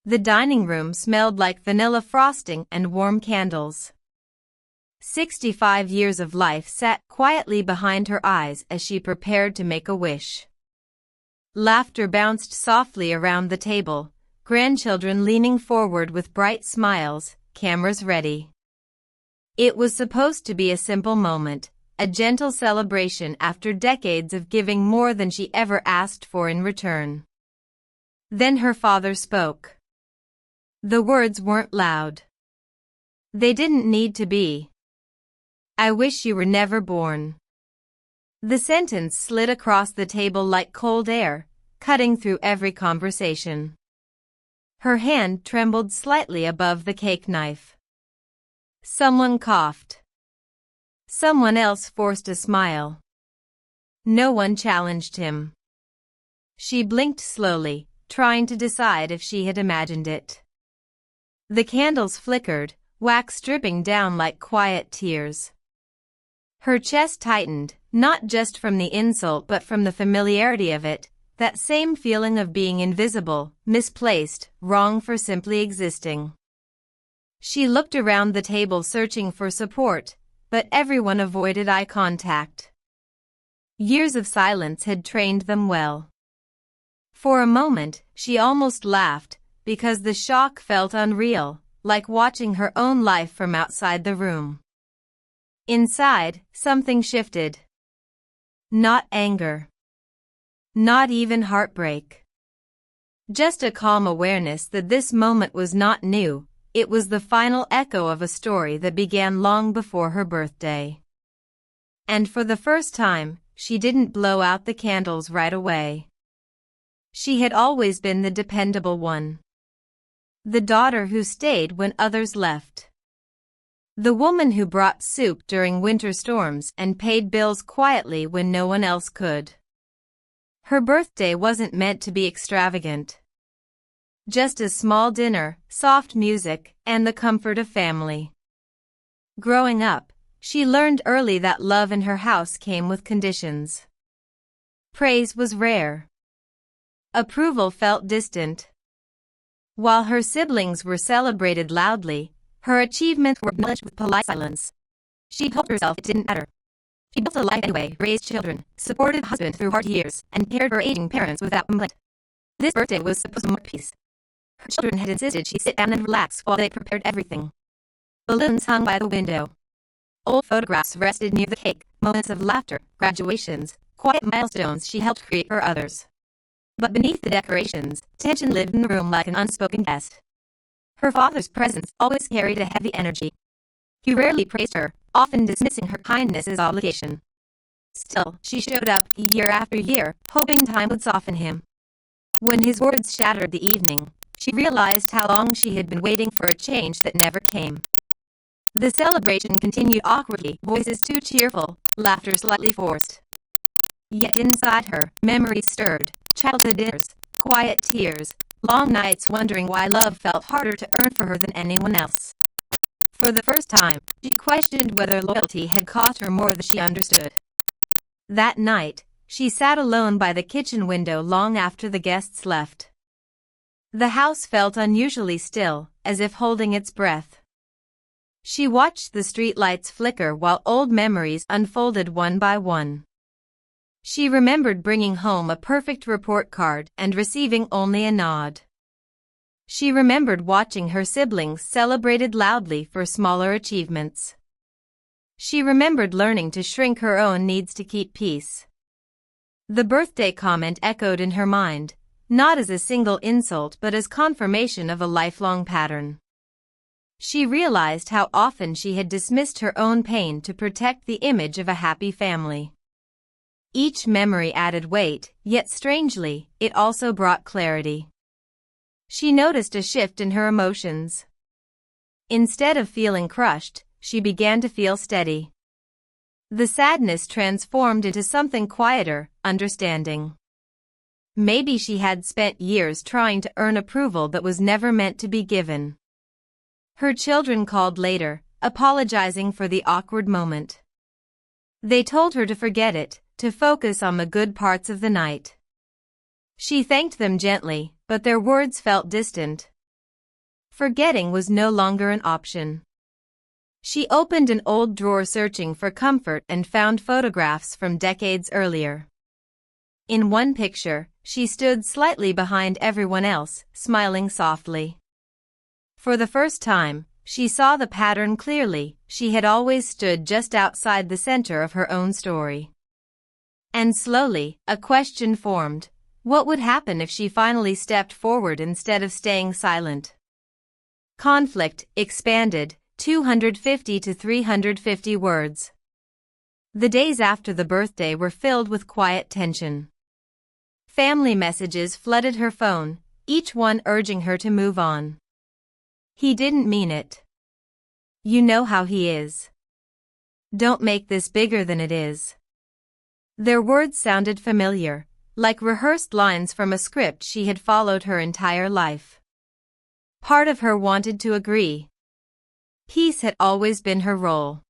The dining room smelled like vanilla frosting and warm candles. 65 years of life sat quietly behind her eyes as she prepared to make a wish. Laughter bounced softly around the table, grandchildren leaning forward with bright smiles, cameras ready. It was supposed to be a simple moment, a gentle celebration after decades of giving more than she ever asked for in return. Then her father spoke. The words weren't loud. They didn't need to be. I wish you were never born. The sentence slid across the table like cold air, cutting through every conversation. Her hand trembled slightly above the cake knife. Someone coughed. Someone else forced a smile. No one challenged him. She blinked slowly, trying to decide if she had imagined it. The candles flickered, wax dripping down like quiet tears. Her chest tightened, not just from the insult but from the familiarity of it, that same feeling of being invisible, misplaced, wrong for simply existing. She looked around the table searching for support, but everyone avoided eye contact. Years of silence had trained them well. For a moment, she almost laughed, because the shock felt unreal, like watching her own life from outside the room. Inside, something shifted. Not anger. Not even heartbreak. Just a calm awareness that this moment was not new, it was the final echo of a story that began long before her birthday. And for the first time, she didn't blow out the candles right away. She had always been the dependable one. The daughter who stayed when others left. The woman who brought soup during winter storms and paid bills quietly when no one else could. Her birthday wasn't meant to be extravagant. Just a small dinner, soft music, and the comfort of family. Growing up, she learned early that love in her house came with conditions. Praise was rare. Approval felt distant. While her siblings were celebrated loudly, her achievements were acknowledged with polite silence. She told herself it didn't matter. She built a life anyway, raised children, supported a husband through hard years, and cared for aging parents without complaint. This birthday was supposed to mark peace. Her children had insisted she sit down and relax while they prepared everything. Balloons hung by the window. Old photographs rested near the cake, moments of laughter, graduations, quiet milestones she helped create for others. But beneath the decorations, tension lived in the room like an unspoken guest. Her father's presence always carried a heavy energy. He rarely praised her, often dismissing her kindness as obligation. Still, she showed up year after year, hoping time would soften him. When his words shattered the evening, she realized how long she had been waiting for a change that never came. The celebration continued awkwardly, voices too cheerful, laughter slightly forced. Yet inside her, memories stirred, childhood dinners, quiet tears, long nights wondering why love felt harder to earn for her than anyone else. For the first time, she questioned whether loyalty had cost her more than she understood. That night, she sat alone by the kitchen window long after the guests left. The house felt unusually still, as if holding its breath. She watched the streetlights flicker while old memories unfolded one by one. She remembered bringing home a perfect report card and receiving only a nod. She remembered watching her siblings celebrated loudly for smaller achievements. She remembered learning to shrink her own needs to keep peace. The birthday comment echoed in her mind, not as a single insult but as confirmation of a lifelong pattern. She realized how often she had dismissed her own pain to protect the image of a happy family. Each memory added weight, yet strangely, it also brought clarity. She noticed a shift in her emotions. Instead of feeling crushed, she began to feel steady. The sadness transformed into something quieter, understanding. Maybe she had spent years trying to earn approval that was never meant to be given. Her children called later, apologizing for the awkward moment. They told her to forget it, to focus on the good parts of the night. She thanked them gently, but their words felt distant. Forgetting was no longer an option. She opened an old drawer searching for comfort and found photographs from decades earlier. In one picture, she stood slightly behind everyone else, smiling softly. For the first time, she saw the pattern clearly. She had always stood just outside the center of her own story. And slowly, a question formed. What would happen if she finally stepped forward instead of staying silent? Conflict expanded, 250 to 350 words. The days after the birthday were filled with quiet tension. Family messages flooded her phone, each one urging her to move on. He didn't mean it. You know how he is. Don't make this bigger than it is. Their words sounded familiar, like rehearsed lines from a script she had followed her entire life. Part of her wanted to agree. Peace had always been her role.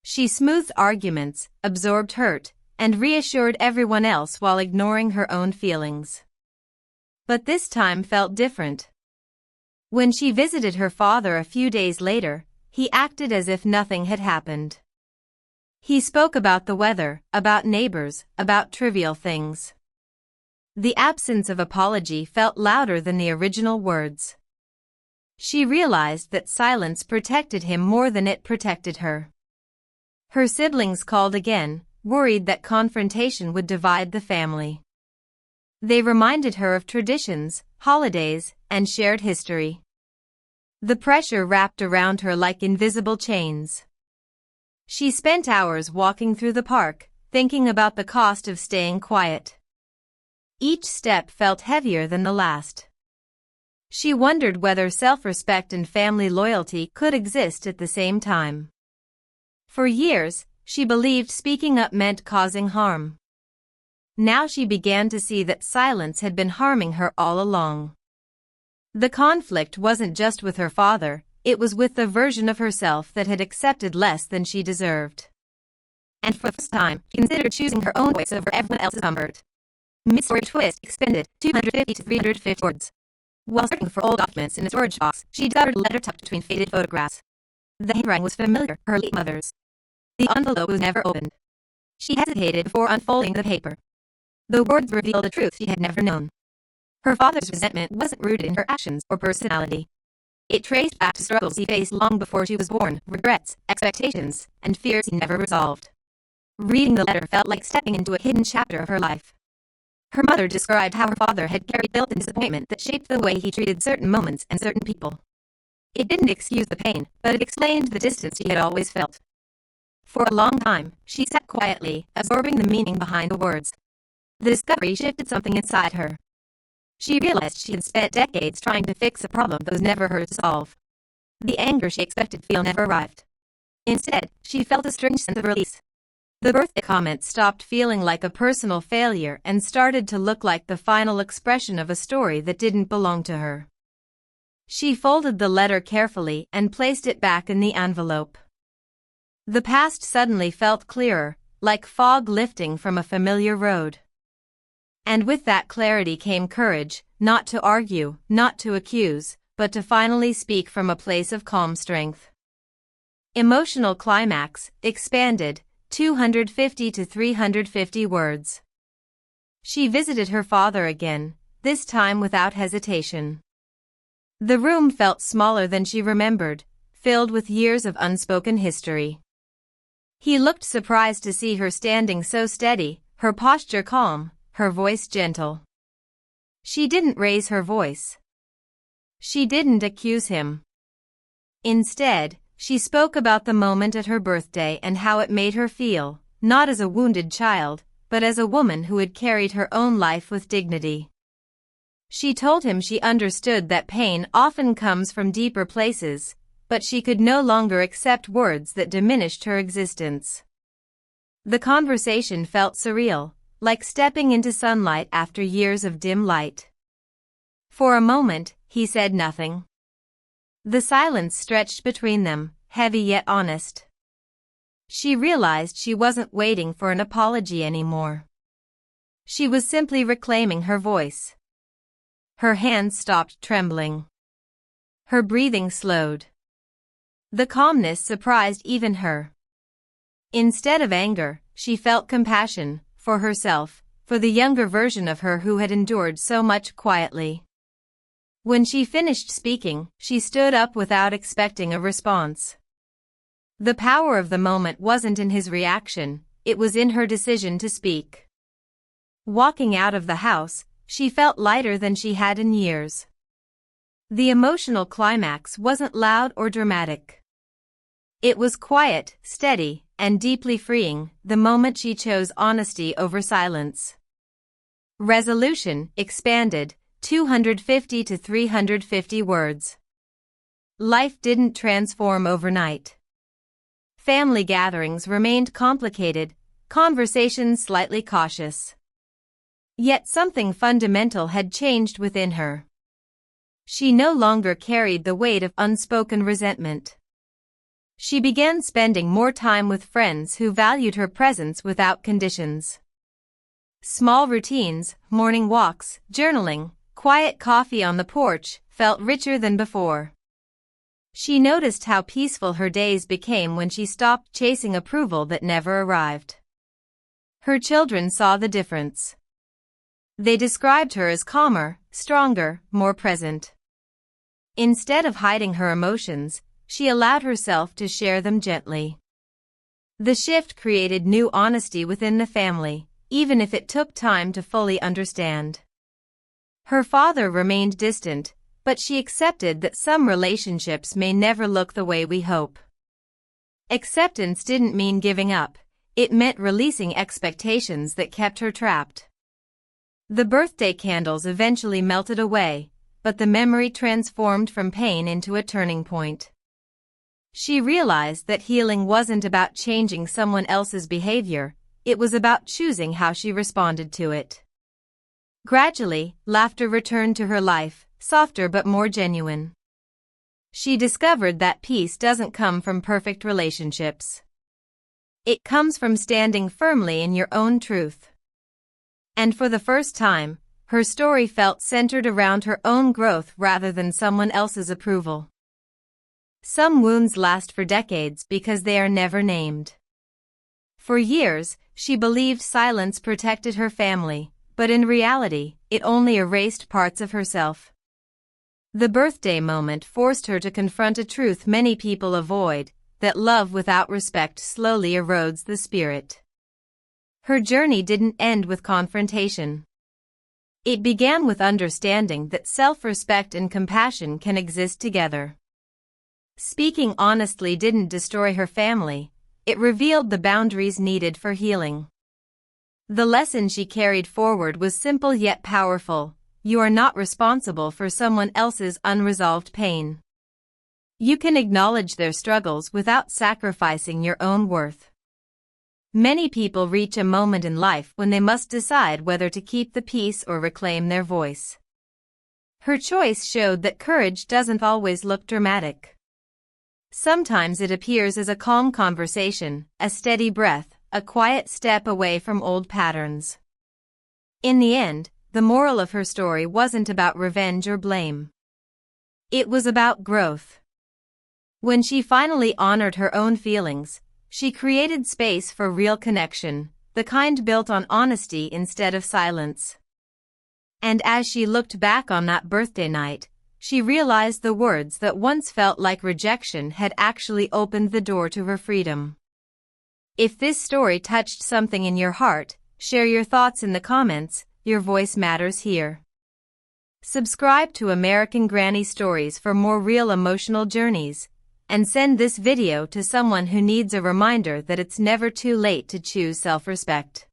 She smoothed arguments, absorbed hurt, and reassured everyone else while ignoring her own feelings. But this time felt different. When she visited her father a few days later, he acted as if nothing had happened. He spoke about the weather, about neighbors, about trivial things. The absence of apology felt louder than the original words. She realized that silence protected him more than it protected her. Her siblings called again, worried that confrontation would divide the family. They reminded her of traditions, holidays, and shared history. The pressure wrapped around her like invisible chains. She spent hours walking through the park, thinking about the cost of staying quiet. Each step felt heavier than the last. She wondered whether self-respect and family loyalty could exist at the same time. For years, she believed speaking up meant causing harm. Now she began to see that silence had been harming her all along. The conflict wasn't just with her father, it was with the version of herself that had accepted less than she deserved. And for the first time, she considered choosing her own voice over everyone else's comfort. Mid-story twist expended, 250 to 350 words. While searching for old documents in a storage box, she discovered a letter tucked between faded photographs. The handwriting was familiar, her late mother's. The envelope was never opened. She hesitated before unfolding the paper. The words revealed a truth she had never known. Her father's resentment wasn't rooted in her actions or personality. It traced back to struggles he faced long before she was born, regrets, expectations, and fears he never resolved. Reading the letter felt like stepping into a hidden chapter of her life. Her mother described how her father had carried built-in disappointment that shaped the way he treated certain moments and certain people. It didn't excuse the pain, but it explained the distance she had always felt. For a long time, she sat quietly, absorbing the meaning behind the words. The discovery shifted something inside her. She realized she had spent decades trying to fix a problem that was never hers to solve. The anger she expected to feel never arrived. Instead, she felt a strange sense of release. The birthday comment stopped feeling like a personal failure and started to look like the final expression of a story that didn't belong to her. She folded the letter carefully and placed it back in the envelope. The past suddenly felt clearer, like fog lifting from a familiar road. And with that clarity came courage, not to argue, not to accuse, but to finally speak from a place of calm strength. Emotional climax, expanded, 250 to 350 words. She visited her father again, this time without hesitation. The room felt smaller than she remembered, filled with years of unspoken history. He looked surprised to see her standing so steady, her posture calm, her voice gentle. She didn't raise her voice. She didn't accuse him. Instead, she spoke about the moment at her birthday and how it made her feel, not as a wounded child, but as a woman who had carried her own life with dignity. She told him she understood that pain often comes from deeper places, but she could no longer accept words that diminished her existence. The conversation felt surreal, like stepping into sunlight after years of dim light. For a moment, he said nothing. The silence stretched between them, heavy yet honest. She realized she wasn't waiting for an apology anymore. She was simply reclaiming her voice. Her hands stopped trembling. Her breathing slowed. The calmness surprised even her. Instead of anger, she felt compassion, for herself, for the younger version of her who had endured so much quietly. When she finished speaking, she stood up without expecting a response. The power of the moment wasn't in his reaction, it was in her decision to speak. Walking out of the house, she felt lighter than she had in years. The emotional climax wasn't loud or dramatic. It was quiet, steady, and deeply freeing, the moment she chose honesty over silence. Resolution expanded, 250 to 350 words. Life didn't transform overnight. Family gatherings remained complicated, conversations slightly cautious. Yet something fundamental had changed within her. She no longer carried the weight of unspoken resentment. She began spending more time with friends who valued her presence without conditions. Small routines, morning walks, journaling, quiet coffee on the porch, felt richer than before. She noticed how peaceful her days became when she stopped chasing approval that never arrived. Her children saw the difference. They described her as calmer, stronger, more present. Instead of hiding her emotions, she allowed herself to share them gently. The shift created new honesty within the family, even if it took time to fully understand. Her father remained distant, but she accepted that some relationships may never look the way we hope. Acceptance didn't mean giving up, it meant releasing expectations that kept her trapped. The birthday candles eventually melted away, but the memory transformed from pain into a turning point. She realized that healing wasn't about changing someone else's behavior, it was about choosing how she responded to it. Gradually, laughter returned to her life, softer but more genuine. She discovered that peace doesn't come from perfect relationships. It comes from standing firmly in your own truth. And for the first time, her story felt centered around her own growth rather than someone else's approval. Some wounds last for decades because they are never named. For years, she believed silence protected her family, but in reality, it only erased parts of herself. The birthday moment forced her to confront a truth many people avoid, that love without respect slowly erodes the spirit. Her journey didn't end with confrontation. It began with understanding that self-respect and compassion can exist together. Speaking honestly didn't destroy her family, it revealed the boundaries needed for healing. The lesson she carried forward was simple yet powerful: you are not responsible for someone else's unresolved pain. You can acknowledge their struggles without sacrificing your own worth. Many people reach a moment in life when they must decide whether to keep the peace or reclaim their voice. Her choice showed that courage doesn't always look dramatic. Sometimes it appears as a calm conversation, a steady breath, a quiet step away from old patterns. In the end, the moral of her story wasn't about revenge or blame. It was about growth. When she finally honored her own feelings, she created space for real connection, the kind built on honesty instead of silence. And as she looked back on that birthday night, she realized the words that once felt like rejection had actually opened the door to her freedom. If this story touched something in your heart, share your thoughts in the comments, your voice matters here. Subscribe to American Granny Stories for more real emotional journeys, and send this video to someone who needs a reminder that it's never too late to choose self-respect.